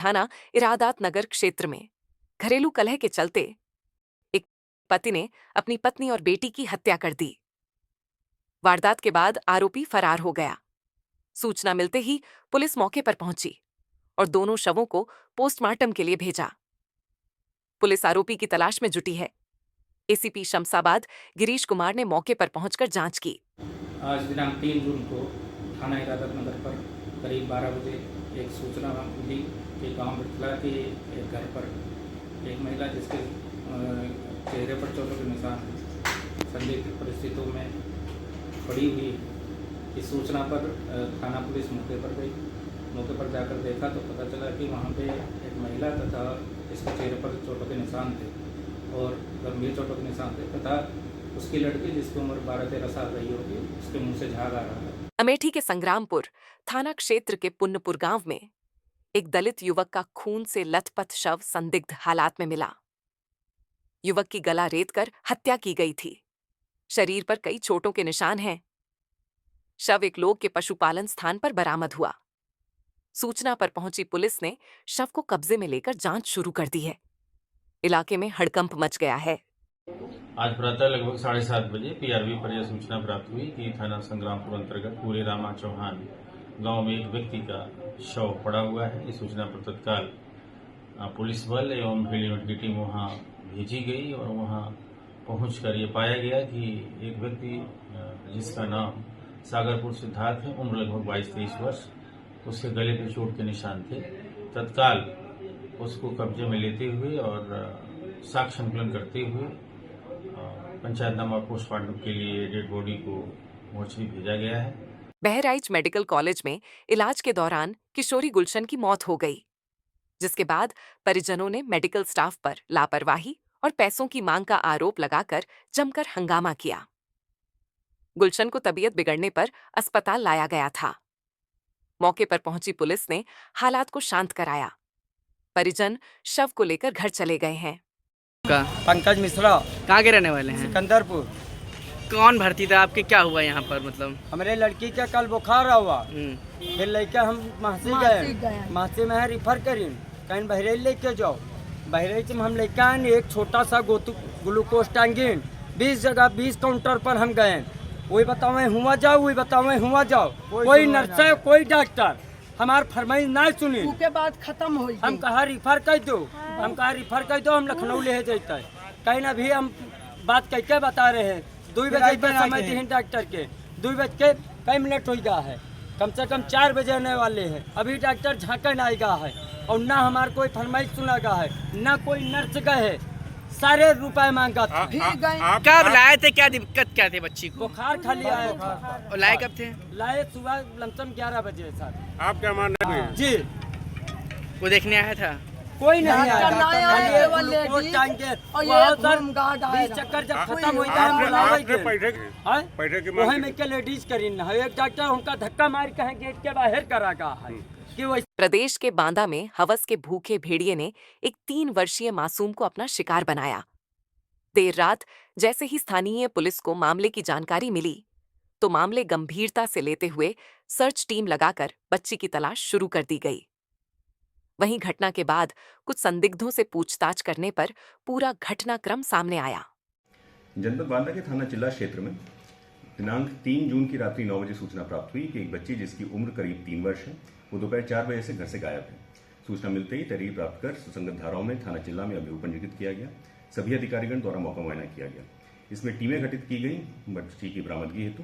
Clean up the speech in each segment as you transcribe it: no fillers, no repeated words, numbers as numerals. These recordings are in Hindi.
थाना इरादात नगर क्षेत्र में घरेलू कलह के चलते एक पति ने अपनी पत्नी और बेटी की हत्या कर दी। वारदात के बाद आरोपी फरार हो गया। सूचना मिलते ही पुलिस मौके पर पहुंची और दोनों शवों को पोस्टमार्टम के लिए भेजा। पुलिस आरोपी की तलाश में जुटी है। एसीपी शमशाबाद गिरीश कुमार ने मौके पर पहुंचकर जांच की। आज दिनांक 3 जून को थाना इरादत नगर पर करीब 12 बजे एक सूचना मिली कि गांव बिटला के एक घर पर एक महिला जिसके चेहरे पर चोटों के निशान संदिग्ध परिस्थितियों में पड़ी हुई। इस सूचना पर थाना पुलिस मौके पर गई। मौके पर जाकर देखा तो पता चला कि वहां पे एक महिला तथा इसके चेहरे पर चोटों के निशान थे और गंभीर चोटों के निशान थे तथा उसकी लड़की जिसकी उम्र 12-13 साल रही होगी उसके मुंह से झाग आ रहा है। अमेठी के संग्रामपुर थाना क्षेत्र के पुन्नपुर गांव में एक दलित युवक का खून से लथपथ शव संदिग्ध हालात में मिला। युवक की गला रेतकर हत्या की गई थी। शरीर पर कई चोटों के निशान हैं। शव एक लोग के पशुपालन स्थान पर बरामद हुआ। सूचना पर पहुंची पुलिस ने शव को कब्जे में लेकर जांच शुरू कर दी है। इलाके में हड़कंप मच गया है। आज प्रातः लगभग 7:30 बजे पीआरबी पर यह सूचना प्राप्त हुई कि थाना संग्रामपुर अंतर्गत पूरे रामा चौहान गांव में एक व्यक्ति का शव पड़ा हुआ है। इस सूचना पर तत्काल पुलिस बल एवं फील्ड यूनिट की टीम वहां भेजी गई और वहां पहुंचकर ये पाया गया कि एक व्यक्ति जिसका नाम सागरपुर सिद्धार्थ है, उम्र लगभग 22-23 वर्ष, उसके गले पे चोट के निशान थे। तत्काल उसको कब्जे में लेते हुए और साक्ष्य संकलन करते हुए पंचायतनामा पोस्टमार्टम के लिए डेड बॉडी को मोर्चरी भेजा गया है। बहराइच मेडिकल कॉलेज में इलाज के दौरान किशोरी गुलशन की मौत हो गई, जिसके बाद परिजनों ने मेडिकल स्टाफ पर लापरवाही और पैसों की मांग का आरोप लगाकर जमकर हंगामा किया। गुलशन को तबीयत बिगड़ने पर अस्पताल लाया गया था। मौके पर पहुंची पुलिस ने हालात को शांत कराया। परिजन शव को लेकर घर चले गए हैं। पंकज मिश्रा कहाँ के रहने वाले हैं? सिकंदरपुर। कौन भर्ती था आपके? क्या हुआ यहाँ पर? मतलब हमारे लड़की का कल बुखार हुआ, फिर लेके हम महसी गए। महसी में रिफर करी कहीं बहरेल लेके जाओ। बहरेल में हम लेके आए एक छोटा सा ग्लूकोज टांगिन 20 जगह 20 काउंटर पर हम गए। वही बताओ हुआ जाओ, वही बताओ हुआ जाओ। कोई नर्स है, कोई डॉक्टर हमार फरमाइश ना सुनी। उसके बाद खत्म हो हम कहा रिफर कर दो, हम कहा रिफर कर दो, हम लखनऊ ले जाते कहीं ना भी हम बात कह के बता रहे हैं। 2 बजे पर समय दी डॉक्टर के 2 बज के कई मिनट हो गया है, कम से कम 4 बजे आने वाले हैं। अभी डॉक्टर झाँका नहीं गया है और ना हमार कोई फरमाइश सुना गया है, ना कोई नर्स गए है। सारे रुपए मांगा था। कब लाए थे? क्या दिक्कत क्या थी बच्ची को? बुखार खाली आया था। और लाए कब थे? लाए सुबह लमसम 11 बजे सर। आप क्या मानना है? जी वो देखने आया था? कोई नहीं आया। चक्कर जब खत्म हो गया पैसे की वही में के लेडीज करी ना एक डॉक्टर उनका धक्का मार के गेट के बाहर करा गया है। प्रदेश के बांदा में हवस के भूखे भेड़िए ने एक 3 वर्षीय मासूम को अपना शिकार बनाया। देर रात जैसे ही स्थानीय पुलिस को मामले की जानकारी मिली तो मामले गंभीरता से लेते हुए सर्च टीम लगाकर बच्ची की तलाश शुरू कर दी गई। वहीं घटना के बाद कुछ संदिग्धों से पूछताछ करने पर पूरा घटनाक्रम सामने आया। जनपद बांदा के थाना चिल्ला क्षेत्र में दिनांक 3 जून की रात्रि 9 बजे सूचना प्राप्त हुई कि एक बच्ची जिसकी उम्र करीब 3 वर्ष है, वो दोपहर 4 बजे से घर से गायब है। सूचना मिलते ही तहरीर प्राप्त कर सुसंगत धाराओं में थाना चिल्ला में अभियोग पंजीकृत किया गया। सभी अधिकारीगण द्वारा मौका मुआयना किया गया। इसमें टीमें गठित की गई बच्ची की बरामदगी हेतु।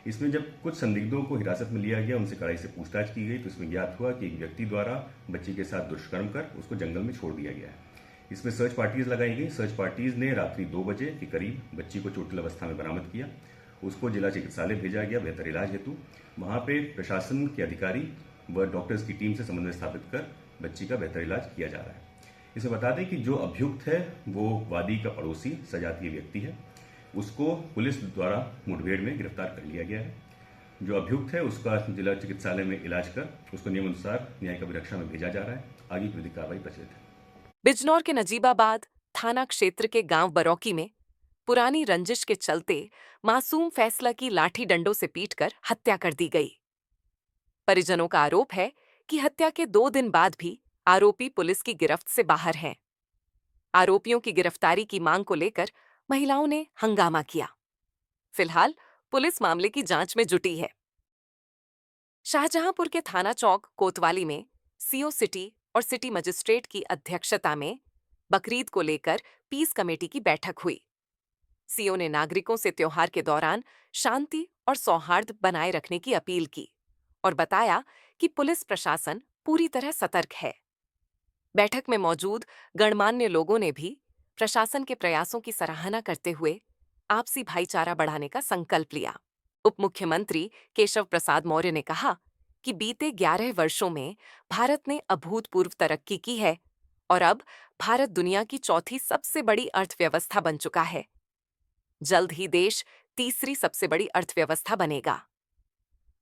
इसमें जब कुछ संदिग्धों को हिरासत में लिया गया, उनसे कड़ाई से पूछताछ की गई तो इसमें ज्ञात हुआ कि एक व्यक्ति द्वारा बच्ची के साथ दुष्कर्म कर उसको जंगल में छोड़ दिया गया है। इसमें सर्च पार्टीज लगाई गई। सर्च पार्टीज ने रात्रि 2 बजे के करीब बच्ची को चोटिल अवस्था में बरामद किया। उसको जिला चिकित्सालय भेजा गया बेहतर इलाज हेतु। वहां पे प्रशासन के अधिकारी व डॉक्टर्स की टीम से समन्वय स्थापित कर बच्ची का बेहतर इलाज किया जा रहा है। इसे बता दें कि जो अभियुक्त है वो वादी का पड़ोसी सजातीय व्यक्ति है। उसको पुलिस द्वारा मुठभेड़ में गिरफ्तार कर लिया गया है। जो अभियुक्त है उसका जिला चिकित्सालय में इलाज कर उसको नियमानुसार न्यायिक अभिरक्षा में भेजा जा रहा है। आगे की विधिक कार्रवाई प्रचलित है। बिजनौर के नजीबाबाद थाना क्षेत्र के गांव बरौकी में पुरानी रंजिश के चलते मासूम फैसला की लाठी डंडों से पीटकर हत्या कर दी गई। परिजनों का आरोप है कि हत्या के 2 दिन बाद भी आरोपी पुलिस की गिरफ्त से बाहर हैं। आरोपियों की गिरफ्तारी की मांग को लेकर महिलाओं ने हंगामा किया। फिलहाल पुलिस मामले की जांच में जुटी है। शाहजहांपुर के थाना चौक कोतवाली में सीओ सिटी और सिटी मजिस्ट्रेट की अध्यक्षता में बकरीद को लेकर पीस कमेटी की बैठक हुई। सीओ ने नागरिकों से त्योहार के दौरान शांति और सौहार्द बनाए रखने की अपील की और बताया कि पुलिस प्रशासन पूरी तरह सतर्क है। बैठक में मौजूद गणमान्य लोगों ने भी प्रशासन के प्रयासों की सराहना करते हुए आपसी भाईचारा बढ़ाने का संकल्प लिया। उप मुख्यमंत्री केशव प्रसाद मौर्य ने कहा कि बीते 11 वर्षों में भारत ने अभूतपूर्व तरक्की की है और अब भारत दुनिया की चौथी सबसे बड़ी अर्थव्यवस्था बन चुका है। जल्द ही देश तीसरी सबसे बड़ी अर्थव्यवस्था बनेगा।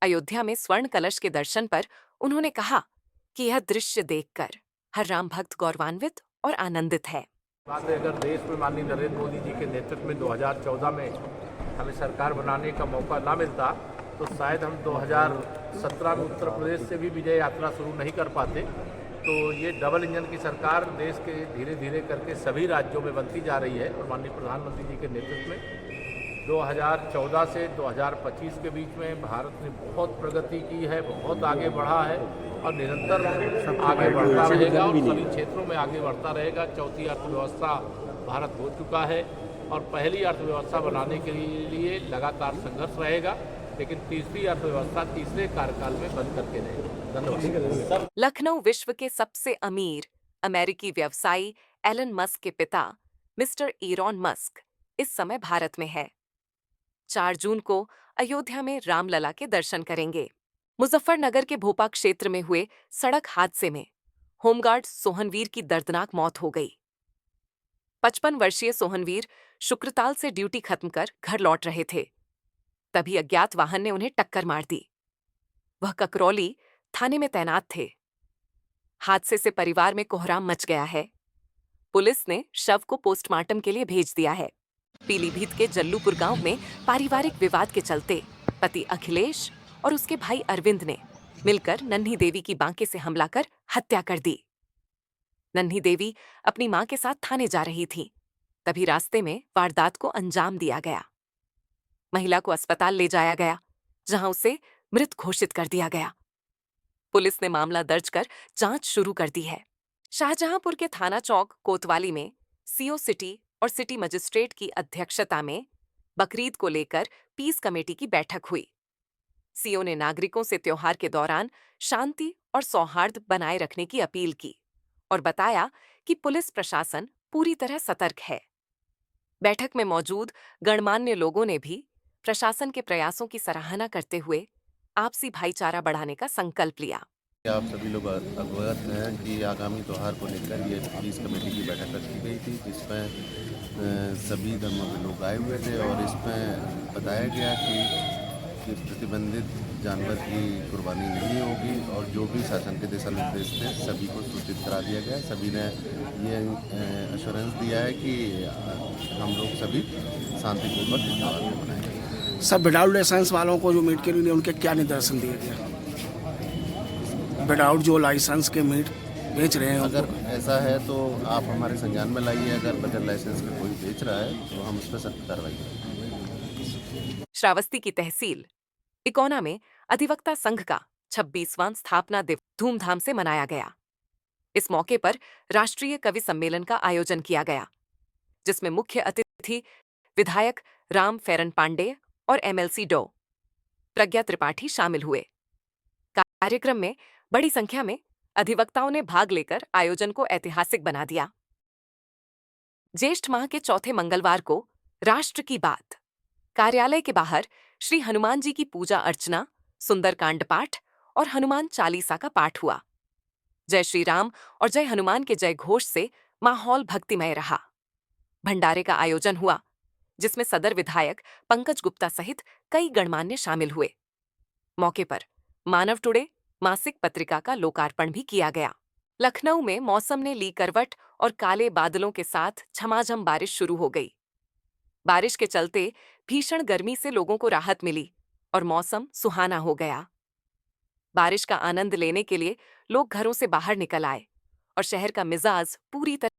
अयोध्या में स्वर्ण कलश के दर्शन पर उन्होंने कहा कि यह दृश्य देखकर हर राम भक्त गौरवान्वित और आनंदित है। बात है, अगर देश में माननीय नरेंद्र मोदी जी के नेतृत्व में 2014 में हमें सरकार बनाने का मौका ना मिलता तो शायद हम 2017 में उत्तर प्रदेश से भी विजय यात्रा शुरू नहीं कर पाते। तो ये डबल इंजन की सरकार देश के धीरे धीरे करके सभी राज्यों में बनती जा रही है और माननीय प्रधानमंत्री जी के नेतृत्व में 2014 से 2025 के बीच में भारत ने बहुत प्रगति की है, बहुत आगे बढ़ा है और निरंतर आगे बढ़ता रहेगा और सभी क्षेत्रों में आगे बढ़ता रहेगा। चौथी अर्थव्यवस्था भारत हो चुका है और पहली अर्थव्यवस्था बनाने के लिए लगातार संघर्ष रहेगा, लेकिन तीसरी अर्थव्यवस्था तीसरे कार्यकाल में बन करके रहेगी। धन्यवाद। लखनऊ विश्व के सबसे अमीर अमेरिकी व्यवसायी एलन मस्क के पिता मिस्टर इरॉन मस्क इस समय भारत में है। 4 जून को अयोध्या में रामलला के दर्शन करेंगे। मुजफ्फरनगर के भोपा क्षेत्र में हुए सड़क हादसे में होमगार्ड सोहनवीर की दर्दनाक मौत हो गई। 55 वर्षीय सोहनवीर शुक्रताल से ड्यूटी खत्म कर घर लौट रहे थे, तभी अज्ञात वाहन ने उन्हें टक्कर मार दी। वह ककरौली थाने में तैनात थे। हादसे से परिवार में कोहराम मच गया है। पुलिस ने शव को पोस्टमार्टम के लिए भेज दिया है। पीलीभीत के जल्लूपुर गांव में पारिवारिक विवाद के चलते पति अखिलेश और उसके भाई अरविंद ने मिलकर नन्ही देवी की बांके से हमला कर हत्या कर दी। नन्ही देवी अपनी मां के साथ थाने जा रही थी, तभी रास्ते में वारदात को अंजाम दिया गया। महिला को अस्पताल ले जाया गया, जहां उसे मृत घोषित कर दिया गया। पुलिस ने मामला दर्ज कर जांच शुरू कर दी है। शाहजहांपुर के थाना चौक कोतवाली में सीओ सिटी और सिटी मजिस्ट्रेट की अध्यक्षता में बकरीद को लेकर पीस कमेटी की बैठक हुई। सीओ ने नागरिकों से त्योहार के दौरान शांति और सौहार्द बनाए रखने की अपील की और बताया कि पुलिस प्रशासन पूरी तरह सतर्क है। बैठक में मौजूद गणमान्य लोगों ने भी प्रशासन के प्रयासों की सराहना करते हुए आपसी भाईचारा बढ़ाने का संकल्प लिया। आप सभी लोग अवगत हैं कि आगामी त्यौहार को लेकर ये पुलिस कमेटी की बैठक रखी गई थी, जिसमें सभी धर्मों के लोग आए हुए थे और इसमें बताया गया कि प्रतिबंधित जानवर की कुर्बानी नहीं होगी और जो भी शासन के दिशा निर्देश थे सभी को सूचित करा दिया गया। सभी ने ये एश्योरेंस दिया है कि हम लोग सभी शांतिपूर्वक इस त्यौहार को मनाएंगे। सब विदाउट लाइसेंस वालों को जो मीट के लिए उनके क्या निर्देशन दिए गए? विदाउट जो लाइसेंस के मीट बेच रहे हैं, अगर ऐसा है तो आप हमारे संज्ञान में लाइए। अगर बगैर लाइसेंस के कोई बेच रहा है तो हम उस पर सख्त कार्रवाई करेंगे। श्रावस्ती की तहसील इकोना में अधिवक्ता संघ का 26वां स्थापना दिवस धूमधाम से मनाया गया। इस मौके पर राष्ट्रीय कवि सम्मेलन का आयोजन किया गया, जिसमें मुख्य अतिथि विधायक राम फेरन पांडे और एमएलसी डॉ प्रज्ञा त्रिपाठी शामिल हुए। कार्यक्रम में बड़ी संख्या में अधिवक्ताओं ने भाग लेकर आयोजन को ऐतिहासिक बना दिया। ज्येष्ठ माह के चौथे मंगलवार को राष्ट्र की बात कार्यालय के बाहर श्री हनुमान जी की पूजा अर्चना, सुंदरकांड पाठ और हनुमान चालीसा का पाठ हुआ। जय श्री राम और जय हनुमान के जय घोष से माहौल भक्तिमय रहा। भंडारे का आयोजन हुआ, जिसमें सदर विधायक पंकज गुप्ता सहित कई गणमान्य शामिल हुए। मौके पर मानव टुडे मासिक पत्रिका का लोकार्पण भी किया गया। लखनऊ में मौसम ने ली करवट और काले बादलों के साथ झमाझम बारिश शुरू हो गई। बारिश के चलते भीषण गर्मी से लोगों को राहत मिली और मौसम सुहाना हो गया। बारिश का आनंद लेने के लिए लोग घरों से बाहर निकल आए और शहर का मिजाज पूरी तरह